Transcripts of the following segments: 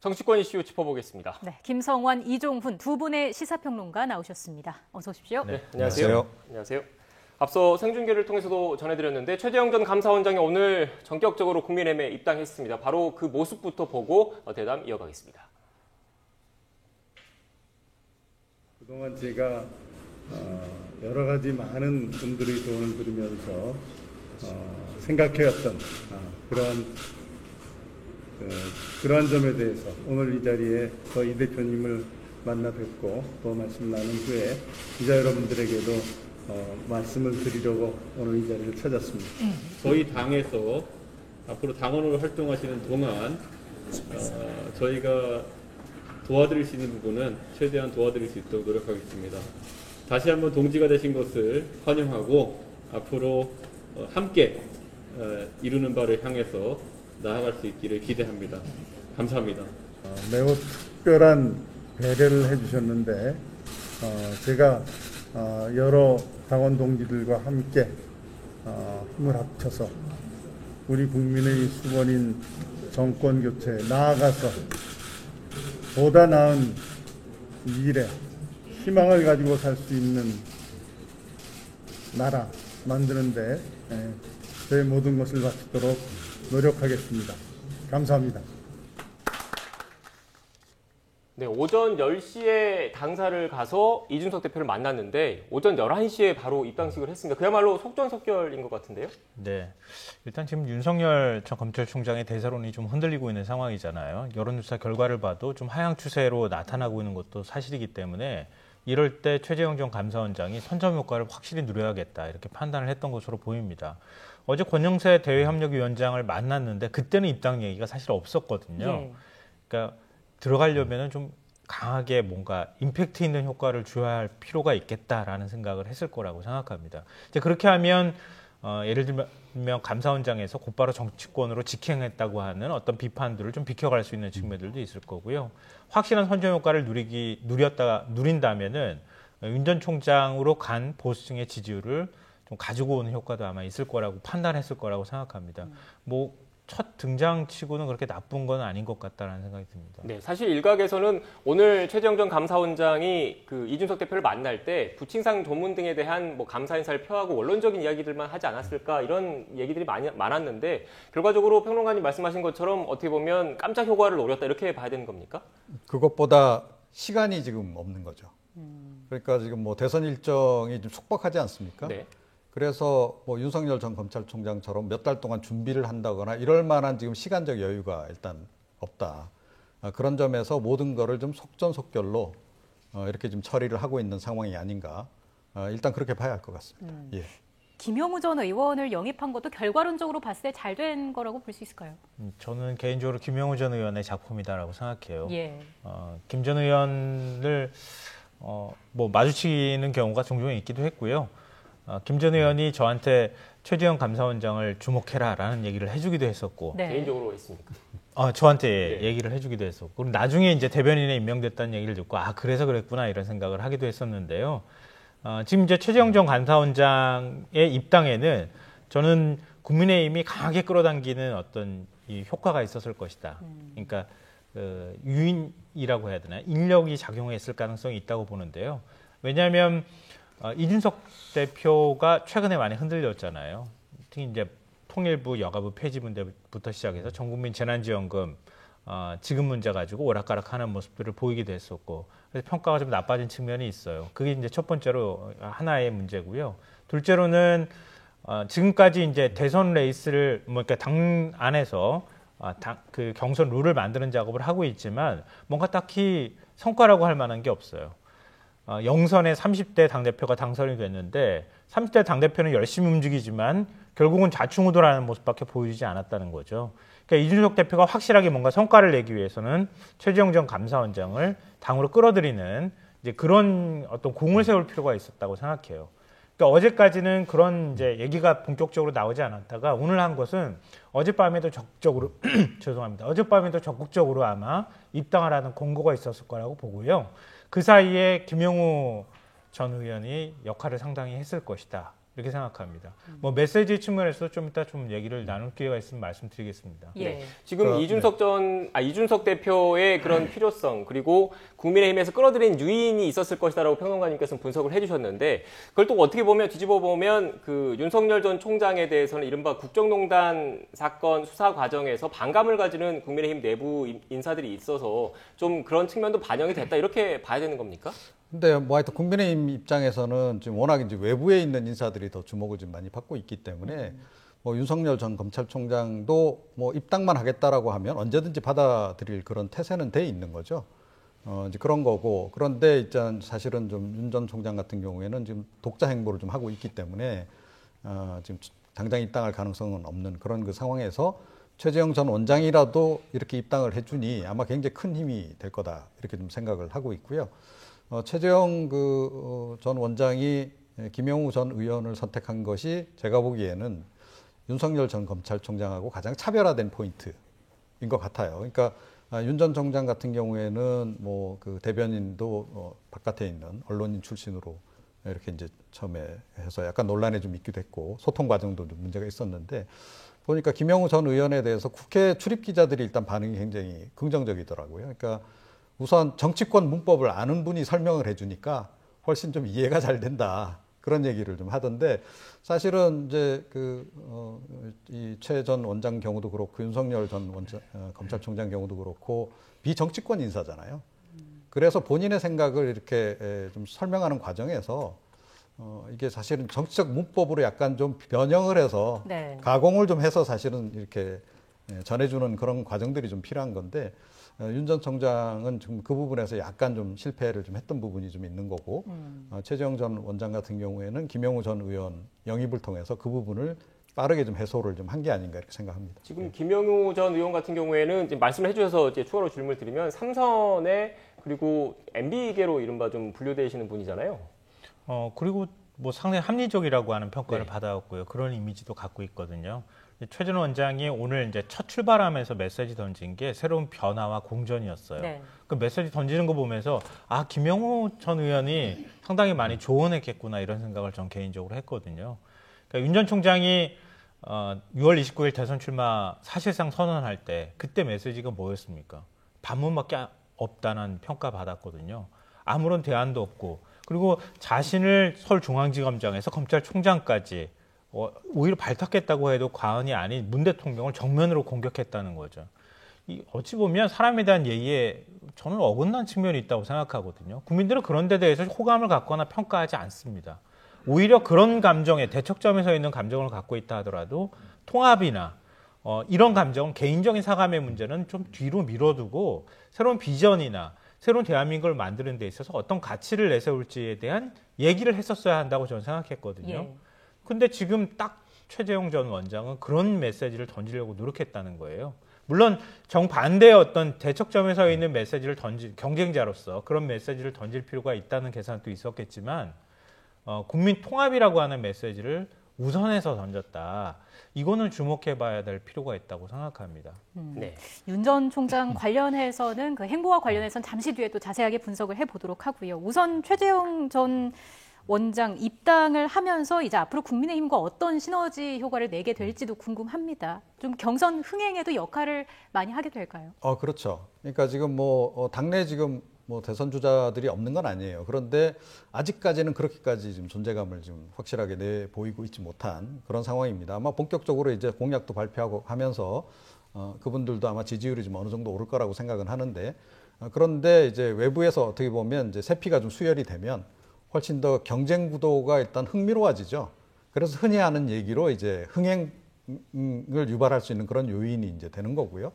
정치권 이슈 짚어보겠습니다. 네, 김성환, 이종훈 두 분의 시사평론가 나오셨습니다. 어서 오십시오. 네, 안녕하세요. 안녕하세요. 앞서 생중계를 통해서도 전해드렸는데 최재형 전 감사원장이 오늘 전격적으로 국민의힘에 입당했습니다. 바로 그 모습부터 보고 대담 이어가겠습니다. 그동안 제가 여러 가지 많은 분들의 도움을 들으면서 생각해왔던 그러한 점에 대해서 오늘 이 자리에 이 대표님을 만나 뵙고 또 말씀 나눈 후에 기자 여러분들에게도 말씀을 드리려고 오늘 이 자리를 찾았습니다. 저희 당에서 앞으로 당원으로 활동하시는 동안 저희가 도와드릴 수 있는 부분은 최대한 도와드릴 수 있도록 노력하겠습니다. 다시 한번 동지가 되신 것을 환영하고 앞으로 함께 이루는 바를 향해서 나아갈 수 있기를 기대합니다. 감사합니다. 매우 특별한 배려를 해주셨는데 제가 여러 당원 동지들과 함께 힘을 합쳐서 우리 국민의 수건인 정권 교체에 나아가서 보다 나은 미래, 희망을 가지고 살 수 있는 나라 만드는데 제 모든 것을 바치도록 노력하겠습니다. 감사합니다. 네, 오전 10시에 당사를 가서 이준석 대표를 만났는데 오전 11시에 바로 입당식을 했습니다. 그야말로 속전속결인 것 같은데요? 네, 일단 지금 윤석열 전 검찰총장의 대세론이 좀 흔들리고 있는 상황이잖아요. 여론조사 결과를 봐도 좀 하향 추세로 나타나고 있는 것도 사실이기 때문에 이럴 때 최재형 전 감사원장이 선점 효과를 확실히 누려야겠다 이렇게 판단을 했던 것으로 보입니다. 어제 권영세 대외협력위원장을 만났는데 그때는 입당 얘기가 사실 없었거든요. 네. 그러니까 들어가려면은 좀 강하게 뭔가 임팩트 있는 효과를 줘야 할 필요가 있겠다라는 생각을 했을 거라고 생각합니다. 이제 그렇게 하면 예를 들면 감사원장에서 곧바로 정치권으로 직행했다고 하는 어떤 비판들을 좀 비켜갈 수 있는 측면들도 있을 거고요. 확실한 선점 효과를 누린다면은 윤 전 총장으로 간 보수층의 지지율을 좀 가지고 오는 효과도 아마 있을 거라고 판단했을 거라고 생각합니다. 뭐 첫 등장치고는 그렇게 나쁜 건 아닌 것 같다라는 생각이 듭니다. 네, 사실 일각에서는 오늘 최재형 전 감사원장이 그 이준석 대표를 만날 때 부친상 조문 등에 대한 뭐 감사 인사를 표하고 원론적인 이야기들만 하지 않았을까 이런 얘기들이 많았는데 결과적으로 평론가님 말씀하신 것처럼 어떻게 보면 깜짝 효과를 노렸다 이렇게 봐야 되는 겁니까? 그것보다 시간이 지금 없는 거죠. 그러니까 지금 뭐 대선 일정이 좀 촉박하지 않습니까? 네. 그래서 뭐 윤석열 전 검찰총장처럼 몇 달 동안 준비를 한다거나 이럴 만한 지금 시간적 여유가 일단 없다. 그런 점에서 모든 거를 좀 속전속결로 이렇게 좀 처리를 하고 있는 상황이 아닌가. 일단 그렇게 봐야 할 것 같습니다. 예. 김영우 전 의원을 영입한 것도 결과론적으로 봤을 때 잘 된 거라고 볼 수 있을까요? 저는 개인적으로 김영우 전 의원의 작품이다라고 생각해요. 예. 김 전 의원을 뭐 마주치는 경우가 종종 있기도 했고요. 김 전 의원이 저한테 최재형 감사원장을 주목해라라는 얘기를 해주기도 했었고, 네. 개인적으로 했습니까? 저한테 네. 얘기를 해주기도 했었고, 그리고 나중에 이제 대변인에 임명됐다는 얘기를 듣고, 그래서 그랬구나 이런 생각을 하기도 했었는데요. 지금 이제 최재형 전 감사원장의 입당에는 저는 국민의힘이 강하게 끌어당기는 어떤 이 효과가 있었을 것이다. 그러니까 유인이라고 해야 되나, 인력이 작용했을 가능성이 있다고 보는데요. 왜냐하면 이준석 대표가 최근에 많이 흔들렸잖아요. 특히 이제 통일부 여가부 폐지 문제부터 시작해서 전국민 재난지원금 지급 문제 가지고 오락가락하는 모습들을 보이기도 했었고, 그래서 평가가 좀 나빠진 측면이 있어요. 그게 이제 첫 번째로 하나의 문제고요. 둘째로는 지금까지 이제 대선 레이스를 그러니까 당 안에서 그 경선 룰을 만드는 작업을 하고 있지만 뭔가 딱히 성과라고 할 만한 게 없어요. 영선에 30대 당대표가 당선이 됐는데 30대 당대표는 열심히 움직이지만 결국은 좌충우돌하는 모습밖에 보이지 않았다는 거죠. 그러니까 이준석 대표가 확실하게 뭔가 성과를 내기 위해서는 최재형 전 감사원장을 당으로 끌어들이는 이제 그런 어떤 공을 세울 필요가 있었다고 생각해요. 그러니까 어제까지는 그런 이제 얘기가 본격적으로 나오지 않았다가 오늘 한 것은 어젯밤에도 적극적으로 죄송합니다. 어젯밤에도 적극적으로 아마 입당하라는 권고가 있었을 거라고 보고요. 그 사이에 김영우 전 의원이 역할을 상당히 했을 것이다. 이렇게 생각합니다. 뭐 메시지 측면에서 좀 이따 좀 얘기를 나눌 기회가 있으면 말씀드리겠습니다. 예. 네. 지금 이준석 대표의 그런 필요성 그리고 국민의힘에서 끌어들인 유인이 있었을 것이다라고 평론가님께서는 분석을 해주셨는데 그걸 또 어떻게 보면 뒤집어 보면 그 윤석열 전 총장에 대해서는 이른바 국정농단 사건 수사 과정에서 반감을 가지는 국민의힘 내부 인사들이 있어서 좀 그런 측면도 반영이 됐다 이렇게 봐야 되는 겁니까? 근데 뭐 하여튼 국민의힘 입장에서는 지금 워낙 이제 외부에 있는 인사들이 더 주목을 좀 많이 받고 있기 때문에 뭐 윤석열 전 검찰총장도 뭐 입당만 하겠다라고 하면 언제든지 받아들일 그런 태세는 돼 있는 거죠. 이제 그런 거고 그런데 일단 사실은 좀 윤 전 총장 같은 경우에는 지금 독자 행보를 좀 하고 있기 때문에 지금 당장 입당할 가능성은 없는 그런 그 상황에서 최재형 전 원장이라도 이렇게 입당을 해주니 아마 굉장히 큰 힘이 될 거다 이렇게 좀 생각을 하고 있고요. 최재형 전 원장이 김영우 전 의원을 선택한 것이 제가 보기에는 윤석열 전 검찰총장하고 가장 차별화된 포인트인 것 같아요. 그러니까 윤 전 총장 같은 경우에는 뭐 그 대변인도 바깥에 있는 언론인 출신으로 이렇게 이제 처음에 해서 약간 논란에 좀 있기도 했고 소통 과정도 좀 문제가 있었는데 보니까 김영우 전 의원에 대해서 국회 출입 기자들이 일단 반응이 굉장히 긍정적이더라고요. 그러니까 우선 정치권 문법을 아는 분이 설명을 해주니까 훨씬 좀 이해가 잘 된다. 그런 얘기를 좀 하던데 사실은 이제 이 최 전 원장 경우도 그렇고 윤석열 전 검찰총장 경우도 그렇고 비정치권 인사잖아요. 그래서 본인의 생각을 이렇게 좀 설명하는 과정에서 이게 사실은 정치적 문법으로 약간 좀 변형을 해서 네. 가공을 좀 해서 사실은 이렇게 전해주는 그런 과정들이 좀 필요한 건데 윤 전 총장은 지금 그 부분에서 약간 좀 실패를 좀 했던 부분이 좀 있는 거고 최재형 전 원장 같은 경우에는 김영우 전 의원 영입을 통해서 그 부분을 빠르게 좀 해소를 좀 한 게 아닌가 이렇게 생각합니다. 지금 김영우 전 의원 같은 경우에는 지금 말씀을 해주셔서 이제 추가로 질문을 드리면 삼선에 그리고 MB계로 이른바 좀 분류되시는 분이잖아요. 그리고 뭐 상당히 합리적이라고 하는 평가를 네. 받아왔고요. 그런 이미지도 갖고 있거든요. 최 전 원장이 오늘 이제 첫 출발하면서 메시지 던진 게 새로운 변화와 공전이었어요. 네. 그 메시지 던지는 거 보면서 김영우 전 의원이 상당히 많이 조언했겠구나 이런 생각을 전 개인적으로 했거든요. 그러니까 윤 전 총장이 6월 29일 대선 출마 사실상 선언할 때 그때 메시지가 뭐였습니까? 반문밖에 없다는 평가 받았거든요. 아무런 대안도 없고 그리고 자신을 서울중앙지검장에서 검찰총장까지 오히려 발탁했다고 해도 과언이 아닌 문 대통령을 정면으로 공격했다는 거죠. 어찌 보면 사람에 대한 예의에 저는 어긋난 측면이 있다고 생각하거든요. 국민들은 그런 데 대해서 호감을 갖거나 평가하지 않습니다. 오히려 그런 감정에 대척점에 서 있는 감정을 갖고 있다 하더라도 통합이나 이런 감정, 개인적인 사감의 문제는 좀 뒤로 밀어두고 새로운 비전이나 새로운 대한민국을 만드는 데 있어서 어떤 가치를 내세울지에 대한 얘기를 했었어야 한다고 저는 생각했거든요. 예. 근데 지금 딱 최재형 전 원장은 그런 메시지를 던지려고 노력했다는 거예요. 물론 정반대의 어떤 대척점에 서 있는 메시지를 경쟁자로서 그런 메시지를 던질 필요가 있다는 계산도 있었겠지만 국민 통합이라고 하는 메시지를 우선해서 던졌다. 이거는 주목해봐야 될 필요가 있다고 생각합니다. 네. 윤 전 총장 관련해서는 그 행보와 관련해서는 잠시 뒤에 또 자세하게 분석을 해보도록 하고요. 우선 최재형 전 원장 입당을 하면서 이제 앞으로 국민의힘과 어떤 시너지 효과를 내게 될지도 궁금합니다. 좀 경선 흥행에도 역할을 많이 하게 될까요? 그렇죠. 그러니까 지금 뭐 당내 지금 뭐 대선 주자들이 없는 건 아니에요. 그런데 아직까지는 그렇게까지 지금 존재감을 좀 확실하게 내 보이고 있지 못한 그런 상황입니다. 아마 본격적으로 이제 공약도 발표하고 하면서 그분들도 아마 지지율이 좀 어느 정도 오를 거라고 생각은 하는데 그런데 이제 외부에서 어떻게 보면 이제 세피가 좀 수혈이 되면 훨씬 더 경쟁 구도가 일단 흥미로워지죠. 그래서 흔히 하는 얘기로 이제 흥행을 유발할 수 있는 그런 요인이 이제 되는 거고요.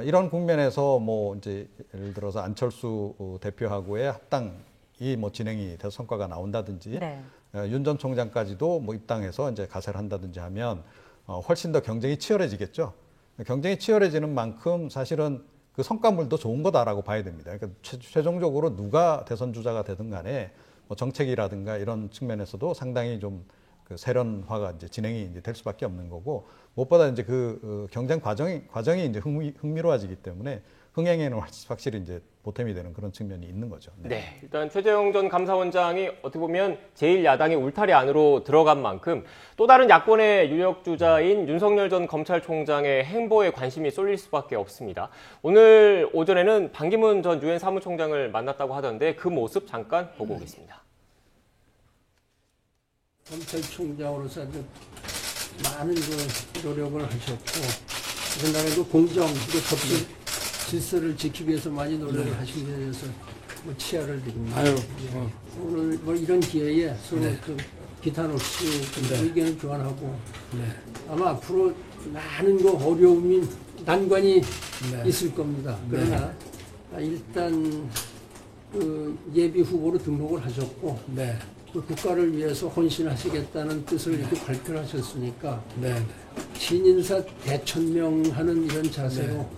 이런 국면에서 뭐 이제 예를 들어서 안철수 대표하고의 합당이 뭐 진행이 돼서 성과가 나온다든지 네. 윤 전 총장까지도 뭐 입당해서 이제 가세를 한다든지 하면 훨씬 더 경쟁이 치열해지겠죠. 경쟁이 치열해지는 만큼 사실은 그 성과물도 좋은 거다라고 봐야 됩니다. 그러니까 최종적으로 누가 대선 주자가 되든 간에 뭐 정책이라든가 이런 측면에서도 상당히 좀 그 세련화가 이제 진행이 이제 될 수밖에 없는 거고 무엇보다 이제 그 경쟁 과정이 이제 흥미로워지기 때문에 흥행에는 확실히 이제 보탬이 되는 그런 측면이 있는 거죠. 네, 일단 최재형 전 감사원장이 어떻게 보면 제1야당의 울타리 안으로 들어간 만큼 또 다른 야권의 유력 주자인 윤석열 전 검찰총장의 행보에 관심이 쏠릴 수밖에 없습니다. 오늘 오전에는 반기문 전 유엔 사무총장을 만났다고 하던데 그 모습 잠깐 보고 오겠습니다. 검찰총장으로서 아주 많은 그 노력을 하셨고, 그다음에 그 공정, 그 법치 질서를 지키기 위해서 많이 노력을 하신 데 대해서 뭐 치아를 드립니다. 오늘 뭐 이런 기회에 서로 그 비탄 없이 의견을 교환하고 아마 앞으로 많은 그 어려움이 난관이 있을 겁니다. 그러나 일단 그 예비 후보로 등록을 하셨고 그 국가를 위해서 헌신하시겠다는 뜻을 이렇게 발표를 하셨으니까 신인사 대천명하는 이런 자세로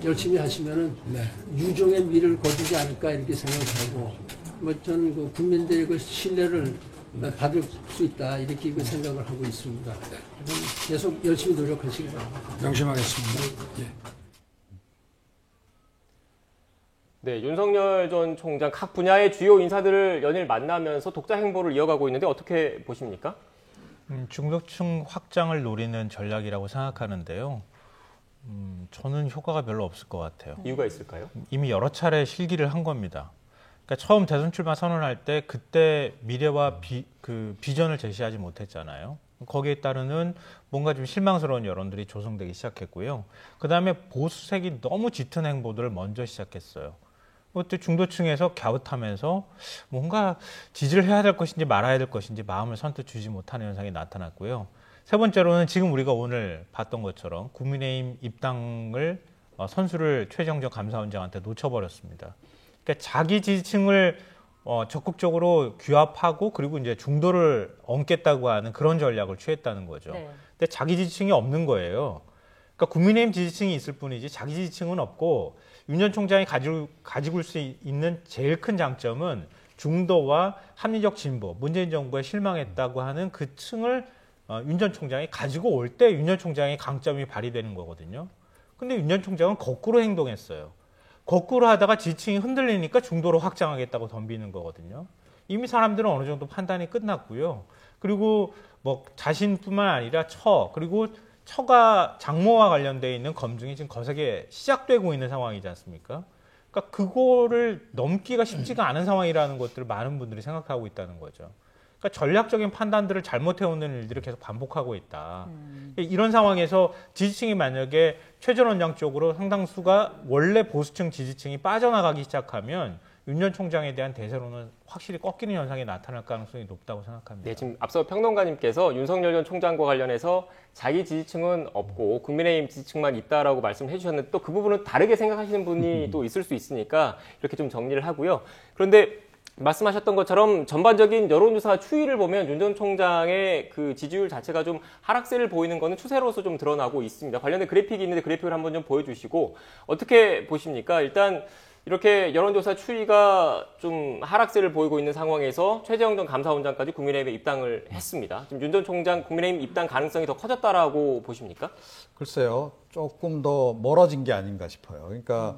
열심히 하시면은 유종의 미를 거두지 않을까 이렇게 생각하고 전 그 국민들의 그 신뢰를 받을 수 있다 이렇게 그 생각을 하고 있습니다. 계속 열심히 노력하시기 바랍니다. 명심하겠습니다. 네, 윤석열 전 총장 각 분야의 주요 인사들을 연일 만나면서 독자 행보를 이어가고 있는데 어떻게 보십니까? 중도층 확장을 노리는 전략이라고 생각하는데요. 저는 효과가 별로 없을 것 같아요. 이유가 있을까요? 이미 여러 차례 실기를 한 겁니다. 그러니까 처음 대선 출마 선언할 때 그때 미래와 비전을 제시하지 못했잖아요. 거기에 따르는 뭔가 좀 실망스러운 여론들이 조성되기 시작했고요. 그다음에 보수색이 너무 짙은 행보들을 먼저 시작했어요. 그때 중도층에서 갸웃하면서 뭔가 지지를 해야 될 것인지 말아야 될 것인지 마음을 선뜻 주지 못하는 현상이 나타났고요. 세 번째로는 지금 우리가 오늘 봤던 것처럼 국민의힘 입당을 선수를 최재형 전 감사원장한테 놓쳐버렸습니다. 그러니까 자기 지지층을 적극적으로 규합하고 그리고 이제 중도를 얹겠다고 하는 그런 전략을 취했다는 거죠. 네. 근데 자기 지지층이 없는 거예요. 그러니까 국민의힘 지지층이 있을 뿐이지 자기 지지층은 없고 윤 전 총장이 가지고 수 있는 제일 큰 장점은 중도와 합리적 진보, 문재인 정부에 실망했다고 하는 그 층을 윤 전 총장이 가지고 올 때 윤 전 총장의 강점이 발휘되는 거거든요. 근데 윤 전 총장은 거꾸로 행동했어요. 거꾸로 하다가 지지층이 흔들리니까 중도로 확장하겠다고 덤비는 거거든요. 이미 사람들은 어느 정도 판단이 끝났고요. 그리고 뭐 자신뿐만 아니라 그리고 처가 장모와 관련되어 있는 검증이 지금 거세게 시작되고 있는 상황이지 않습니까? 그러니까 그거를 넘기가 쉽지가 않은 상황이라는 것들을 많은 분들이 생각하고 있다는 거죠. 그러니까 전략적인 판단들을 잘못해오는 일들을 계속 반복하고 있다. 이런 상황에서 지지층이 만약에 최 전 원장 쪽으로 상당수가 원래 보수층 지지층이 빠져나가기 시작하면 윤 전 총장에 대한 대세로는 확실히 꺾이는 현상이 나타날 가능성이 높다고 생각합니다. 네, 지금 앞서 평론가님께서 윤석열 전 총장과 관련해서 자기 지지층은 없고 국민의힘 지지층만 있다라고 말씀해 주셨는데 또 그 부분은 다르게 생각하시는 분이 또 있을 수 있으니까 이렇게 좀 정리를 하고요. 그런데 말씀하셨던 것처럼 전반적인 여론조사 추이를 보면 윤 전 총장의 그 지지율 자체가 좀 하락세를 보이는 것은 추세로서 좀 드러나고 있습니다. 관련된 그래픽이 있는데 그래픽을 한번 좀 보여주시고 어떻게 보십니까? 일단 이렇게 여론조사 추이가 좀 하락세를 보이고 있는 상황에서 최재형 전 감사원장까지 국민의힘에 입당을 했습니다. 지금 윤 전 총장 국민의힘 입당 가능성이 더 커졌다라고 보십니까? 글쎄요, 조금 더 멀어진 게 아닌가 싶어요. 그러니까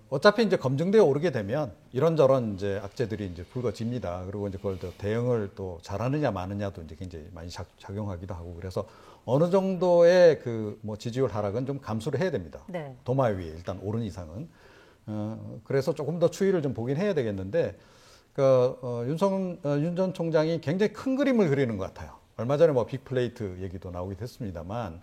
어차피 이제 검증대에 오르게 되면 이런저런 이제 악재들이 이제 불거집니다. 그리고 이제 그걸 또 대응을 또 잘하느냐 마느냐도 이제 굉장히 많이 작용하기도 하고 그래서 어느 정도의 그 뭐 지지율 하락은 좀 감수를 해야 됩니다. 네. 도마 위에 일단 오른 이상은. 그래서 조금 더 추이를 좀 보긴 해야 되겠는데, 윤 전 총장이 굉장히 큰 그림을 그리는 것 같아요. 얼마 전에 뭐 빅플레이트 얘기도 나오기도 했습니다만,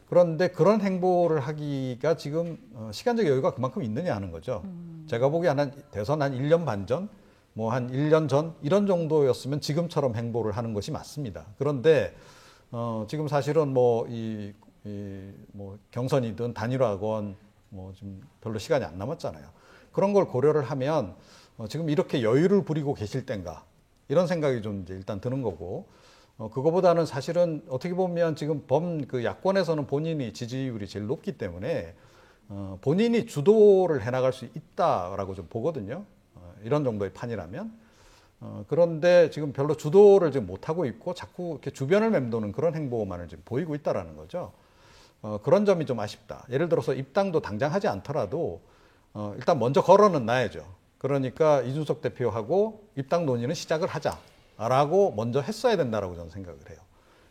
그런데 그런 행보를 하기가 지금 시간적 여유가 그만큼 있느냐 하는 거죠. 제가 보기에 대선 한 1년 반 전, 뭐 한 1년 전 이런 정도였으면 지금처럼 행보를 하는 것이 맞습니다. 그런데 지금 사실은 뭐 뭐 경선이든 단일화건 뭐 좀 별로 시간이 안 남았잖아요. 그런 걸 고려를 하면 지금 이렇게 여유를 부리고 계실 땐가 이런 생각이 좀 이제 일단 드는 거고, 그거보다는 사실은 어떻게 보면 지금 그 야권에서는 본인이 지지율이 제일 높기 때문에 본인이 주도를 해나갈 수 있다라고 좀 보거든요. 이런 정도의 판이라면. 그런데 지금 별로 주도를 지금 못하고 있고 자꾸 이렇게 주변을 맴도는 그런 행보만을 지금 보이고 있다라는 거죠. 그런 점이 좀 아쉽다. 예를 들어서 입당도 당장 하지 않더라도 일단 먼저 걸어는 놔야죠. 그러니까 이준석 대표하고 입당 논의는 시작을 하자라고 먼저 했어야 된다라고 저는 생각을 해요.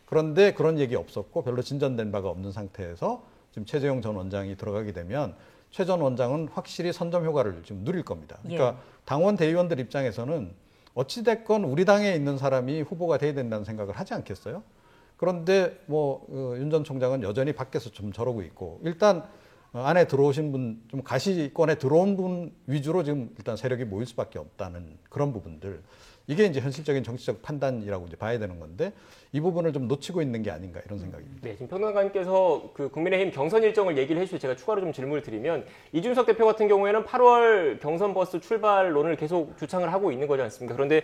그런데 그런 얘기 없었고 별로 진전된 바가 없는 상태에서 지금 최재형 전 원장이 들어가게 되면 최 전 원장은 확실히 선점 효과를 지금 누릴 겁니다. 그러니까 당원 대의원들 입장에서는 어찌됐건 우리 당에 있는 사람이 후보가 돼야 된다는 생각을 하지 않겠어요? 그런데 윤 전 총장은 여전히 밖에서 좀 저러고 있고 일단 안에 들어오신 분, 좀 가시권에 들어온 분 위주로 지금 일단 세력이 모일 수밖에 없다는 그런 부분들. 이게 이제 현실적인 정치적 판단이라고 이제 봐야 되는 건데 이 부분을 좀 놓치고 있는 게 아닌가 이런 생각입니다. 네, 지금 평론가님께서 그 국민의힘 경선 일정을 얘기를 해주셔서 제가 추가로 좀 질문을 드리면 이준석 대표 같은 경우에는 8월 경선 버스 출발론을 계속 주창을 하고 있는 거지 않습니까? 그런데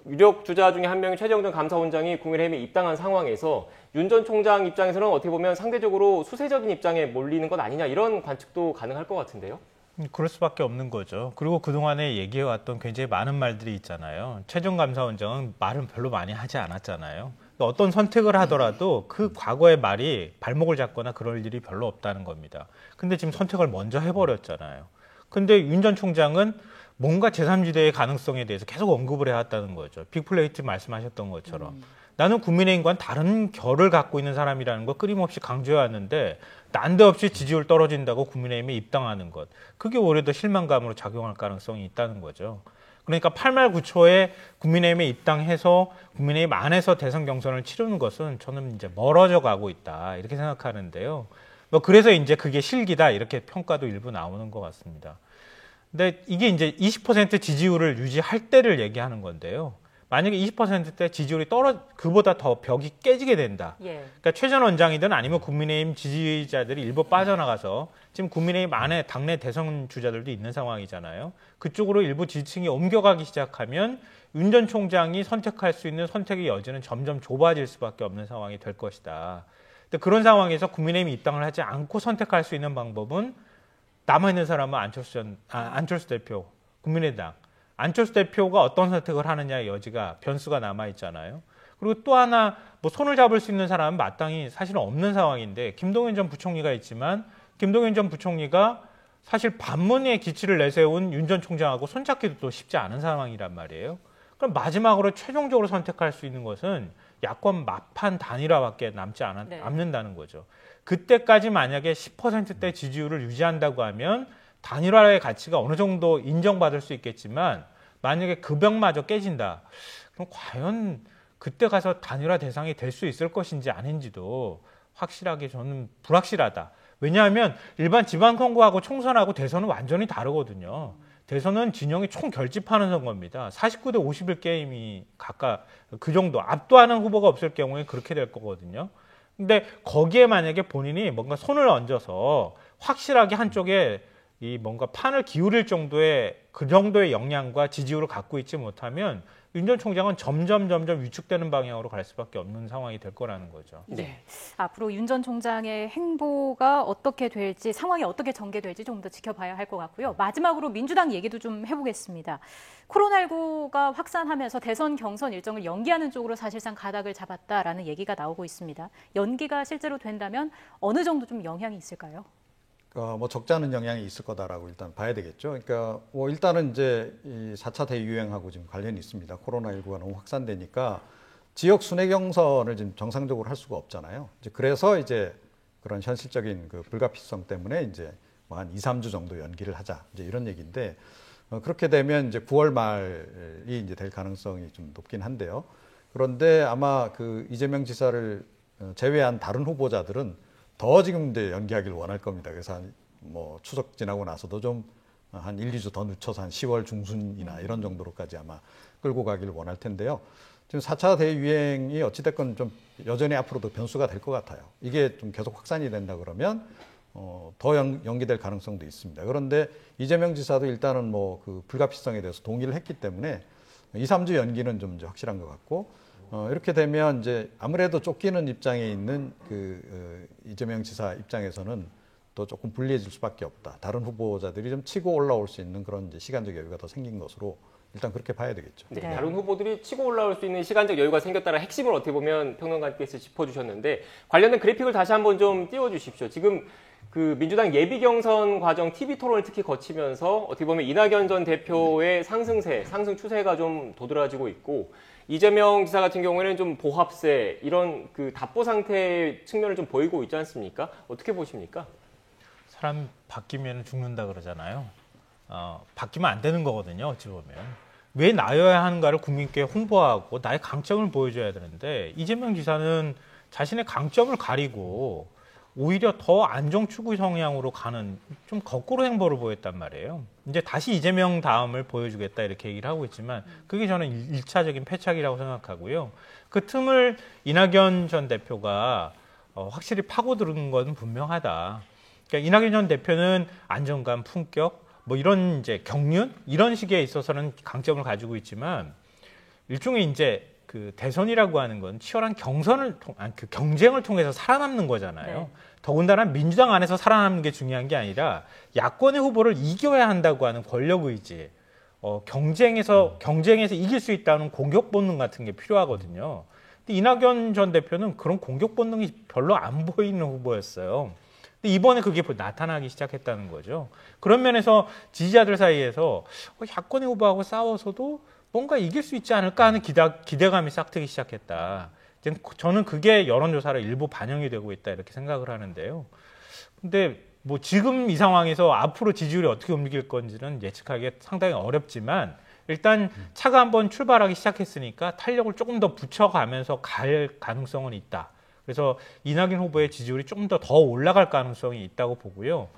유력 주자 중에 한 명인 최재형 전 감사원장이 국민의힘에 입당한 상황에서 윤 전 총장 입장에서는 어떻게 보면 상대적으로 수세적인 입장에 몰리는 것 아니냐 이런 관측도 가능할 것 같은데요. 그럴 수밖에 없는 거죠. 그리고 그동안에 얘기해왔던 굉장히 많은 말들이 있잖아요. 최 전 감사원장은 말은 별로 많이 하지 않았잖아요. 어떤 선택을 하더라도 그 과거의 말이 발목을 잡거나 그럴 일이 별로 없다는 겁니다. 근데 지금 선택을 먼저 해버렸잖아요. 근데 윤 전 총장은 뭔가 제3지대의 가능성에 대해서 계속 언급을 해왔다는 거죠. 빅플레이트 말씀하셨던 것처럼. 나는 국민의힘과는 다른 결을 갖고 있는 사람이라는 거 끊임없이 강조해왔는데 난데없이 지지율 떨어진다고 국민의힘에 입당하는 것. 그게 오히려 더 실망감으로 작용할 가능성이 있다는 거죠. 그러니까 8말 9초에 국민의힘에 입당해서 국민의힘 안에서 대선 경선을 치르는 것은 저는 이제 멀어져 가고 있다 이렇게 생각하는데요. 그래서 이제 그게 실기다 이렇게 평가도 일부 나오는 것 같습니다. 근데 이게 이제 20% 지지율을 유지할 때를 얘기하는 건데요. 만약에 20%대 지지율이 그보다 더 벽이 깨지게 된다. 그러니까 최 전 원장이든 아니면 국민의힘 지지자들이 일부 빠져나가서 지금 국민의힘 안에 당내 대선 주자들도 있는 상황이잖아요. 그쪽으로 일부 지지층이 옮겨가기 시작하면 윤 전 총장이 선택할 수 있는 선택의 여지는 점점 좁아질 수밖에 없는 상황이 될 것이다. 근데 그런 상황에서 국민의힘이 입당을 하지 않고 선택할 수 있는 방법은 남아있는 사람은 안철수 대표, 국민의당. 안철수 대표가 어떤 선택을 하느냐의 여지가 변수가 남아있잖아요. 그리고 또 하나 손을 잡을 수 있는 사람은 마땅히 사실은 없는 상황인데 김동연 전 부총리가 있지만 김동연 전 부총리가 사실 반문의 기치를 내세운 윤 전 총장하고 손잡기도 또 쉽지 않은 상황이란 말이에요. 그럼 마지막으로 최종적으로 선택할 수 있는 것은 야권 마판 단일화밖에 남지 않는다는 거죠. 그때까지 만약에 10%대 지지율을 유지한다고 하면 단일화의 가치가 어느 정도 인정받을 수 있겠지만 만약에 그 벽마저 깨진다. 그럼 과연 그때 가서 단일화 대상이 될 수 있을 것인지 아닌지도 확실하게 저는 불확실하다. 왜냐하면 일반 지방선거하고 총선하고 대선은 완전히 다르거든요. 대선은 진영이 총 결집하는 선거입니다. 49대 51 게임이 각각 그 정도 압도하는 후보가 없을 경우에 그렇게 될 거거든요. 근데 거기에 만약에 본인이 뭔가 손을 얹어서 확실하게 한쪽에 이 뭔가 판을 기울일 정도의 그 정도의 역량과 지지율을 갖고 있지 못하면 윤 전 총장은 점점 위축되는 방향으로 갈 수밖에 없는 상황이 될 거라는 거죠. 네. 앞으로 윤 전 총장의 행보가 어떻게 될지, 상황이 어떻게 전개될지 좀 더 지켜봐야 할 것 같고요. 마지막으로 민주당 얘기도 좀 해보겠습니다. 코로나19가 확산하면서 대선 경선 일정을 연기하는 쪽으로 사실상 가닥을 잡았다라는 얘기가 나오고 있습니다. 연기가 실제로 된다면 어느 정도 좀 영향이 있을까요? 적지 않은 영향이 있을 거다라고 일단 봐야 되겠죠. 그러니까 일단은 이제 이 4차 대유행하고 지금 관련이 있습니다. 코로나19가 너무 확산되니까 지역 순회 경선을 지금 정상적으로 할 수가 없잖아요. 그래서 이제 그런 현실적인 그 불가피성 때문에 이제 한 2, 3주 정도 연기를 하자. 이제 이런 얘기인데 그렇게 되면 이제 9월 말이 이제 될 가능성이 좀 높긴 한데요. 그런데 아마 그 이재명 지사를 제외한 다른 후보자들은 더 지금 이제 연기하기를 원할 겁니다. 그래서 추석 지나고 나서도 좀 한 1, 2주 더 늦춰서 한 10월 중순이나 이런 정도로까지 아마 끌고 가기를 원할 텐데요. 지금 4차 대유행이 어찌됐건 좀 여전히 앞으로도 변수가 될 것 같아요. 이게 좀 계속 확산이 된다 그러면 더 연기될 가능성도 있습니다. 그런데 이재명 지사도 일단은 그 불가피성에 대해서 동의를 했기 때문에 2, 3주 연기는 좀 이제 확실한 것 같고 이렇게 되면 이제 아무래도 쫓기는 입장에 있는 이재명 지사 입장에서는 또 조금 불리해질 수밖에 없다. 다른 후보자들이 좀 치고 올라올 수 있는 그런 이제 시간적 여유가 더 생긴 것으로 일단 그렇게 봐야 되겠죠. 네, 네. 다른 후보들이 치고 올라올 수 있는 시간적 여유가 생겼다는 핵심을 어떻게 보면 평론가님께서 짚어주셨는데 관련된 그래픽을 다시 한번 좀 띄워주십시오. 지금 그 민주당 예비 경선 과정 TV 토론을 특히 거치면서 어떻게 보면 이낙연 전 대표의 상승 추세가 좀 도드라지고 있고 이재명 지사 같은 경우에는 좀 보합세 이런 그 답보 상태의 측면을 좀 보이고 있지 않습니까? 어떻게 보십니까? 사람 바뀌면 죽는다 그러잖아요. 바뀌면 안 되는 거거든요. 어찌 보면. 왜 나여야 하는가를 국민께 홍보하고 나의 강점을 보여줘야 되는데 이재명 지사는 자신의 강점을 가리고 오히려 더 안정 추구 성향으로 가는 좀 거꾸로 행보를 보였단 말이에요. 이제 다시 이재명 다음을 보여주겠다 이렇게 얘기를 하고 있지만 그게 저는 1차적인 패착이라고 생각하고요. 그 틈을 이낙연 전 대표가 확실히 파고드는 건 분명하다. 그러니까 이낙연 전 대표는 안정감, 품격, 뭐 이런 이제 경륜 이런 식에 있어서는 강점을 가지고 있지만 일종의 이제 그 대선이라고 하는 건 치열한 그 경쟁을 통해서 살아남는 거잖아요. 네. 더군다나 민주당 안에서 살아남는 게 중요한 게 아니라 야권의 후보를 이겨야 한다고 하는 권력 의지, 경쟁에서 이길 수 있다는 공격 본능 같은 게 필요하거든요. 근데 이낙연 전 대표는 그런 공격 본능이 별로 안 보이는 후보였어요. 근데 이번에 그게 나타나기 시작했다는 거죠. 그런 면에서 지지자들 사이에서 야권의 후보하고 싸워서도 뭔가 이길 수 있지 않을까 하는 기대감이 싹트기 시작했다. 저는 그게 여론조사로 일부 반영이 되고 있다 이렇게 생각을 하는데요. 근데 뭐 지금 이 상황에서 앞으로 지지율이 어떻게 움직일 건지는 예측하기 상당히 어렵지만 일단 차가 한번 출발하기 시작했으니까 탄력을 조금 더 붙여가면서 갈 가능성은 있다. 그래서 이낙연 후보의 지지율이 조금 더 올라갈 가능성이 있다고 보고요.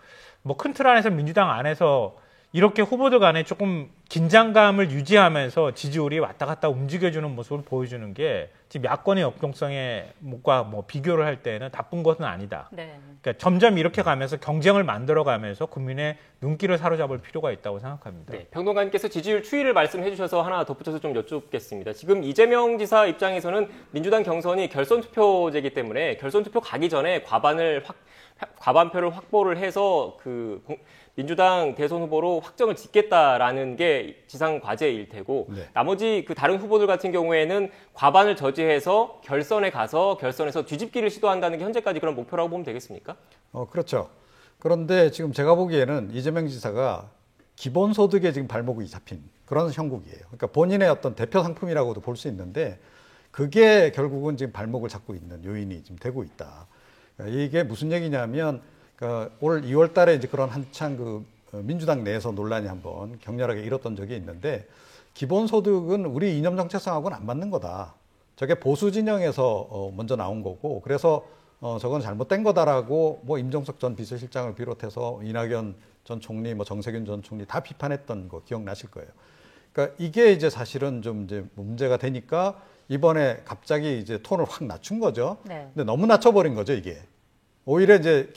뭐 큰 틀 안에서 민주당 안에서 이렇게 후보들 간에 조금 긴장감을 유지하면서 지지율이 왔다 갔다 움직여주는 모습을 보여주는 게 지금 야권의 역동성과 뭐 비교를 할 때는 나쁜 것은 아니다. 네. 그러니까 점점 이렇게 가면서 경쟁을 만들어가면서 국민의 눈길을 사로잡을 필요가 있다고 생각합니다. 네, 평론가님께서 지지율 추이를 말씀해 주셔서 하나 덧붙여서 좀 여쭙겠습니다. 지금 이재명 지사 입장에서는 민주당 경선이 결선 투표제이기 때문에 결선 투표 가기 전에 과반표를 확보를 해서 민주당 대선 후보로 확정을 짓겠다라는 게 지상 과제일 테고 네. 나머지 그 다른 후보들 같은 경우에는 과반을 저지해서 결선에 가서 결선에서 뒤집기를 시도한다는 게 현재까지 그런 목표라고 보면 되겠습니까? 그렇죠. 그런데 지금 제가 보기에는 이재명 지사가 기본소득에 지금 발목이 잡힌 그런 형국이에요. 그러니까 본인의 어떤 대표 상품이라고도 볼 수 있는데 그게 결국은 지금 발목을 잡고 있는 요인이 지금 되고 있다. 그러니까 이게 무슨 얘기냐면 그러니까 올 2월 달에 이제 그런 한창 민주당 내에서 논란이 한번 격렬하게 일었던 적이 있는데 기본소득은 우리 이념 정체성하고는 안 맞는 거다. 저게 보수 진영에서 먼저 나온 거고 그래서 저건 잘못된 거다라고 뭐 임종석 전 비서실장을 비롯해서 이낙연 전 총리, 뭐 정세균 전 총리 다 비판했던 거 기억나실 거예요. 그러니까 이게 이제 사실은 좀 이제 문제가 되니까 이번에 갑자기 이제 톤을 확 낮춘 거죠. 네. 근데 너무 낮춰버린 거죠, 이게. 오히려 이제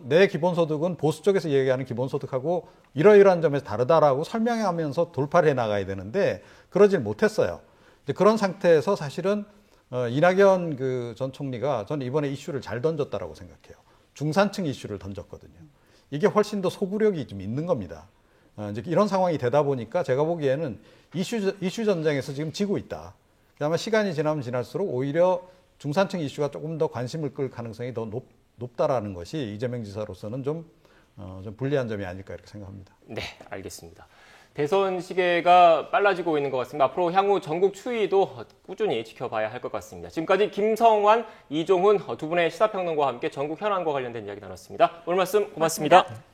내 기본소득은 보수 쪽에서 얘기하는 기본소득하고 이러이러한 점에서 다르다라고 설명하면서 돌파를 해 나가야 되는데 그러질 못했어요. 이제 그런 상태에서 사실은 이낙연 전 총리가 저는 이번에 이슈를 잘 던졌다라고 생각해요. 중산층 이슈를 던졌거든요. 이게 훨씬 더 소구력이 좀 있는 겁니다. 이제 이런 상황이 되다 보니까 제가 보기에는 이슈 전쟁에서 지금 지고 있다. 그다음에 시간이 지나면 지날수록 오히려 중산층 이슈가 조금 더 관심을 끌 가능성이 더 높다라는 것이 이재명 지사로서는 좀 불리한 점이 아닐까 이렇게 생각합니다. 네, 알겠습니다. 대선 시계가 빨라지고 있는 것 같습니다. 앞으로 향후 전국 추이도 꾸준히 지켜봐야 할 것 같습니다. 지금까지 김성환, 이종훈 두 분의 시사평론가와 함께 전국 현안과 관련된 이야기 나눴습니다. 오늘 말씀 고맙습니다.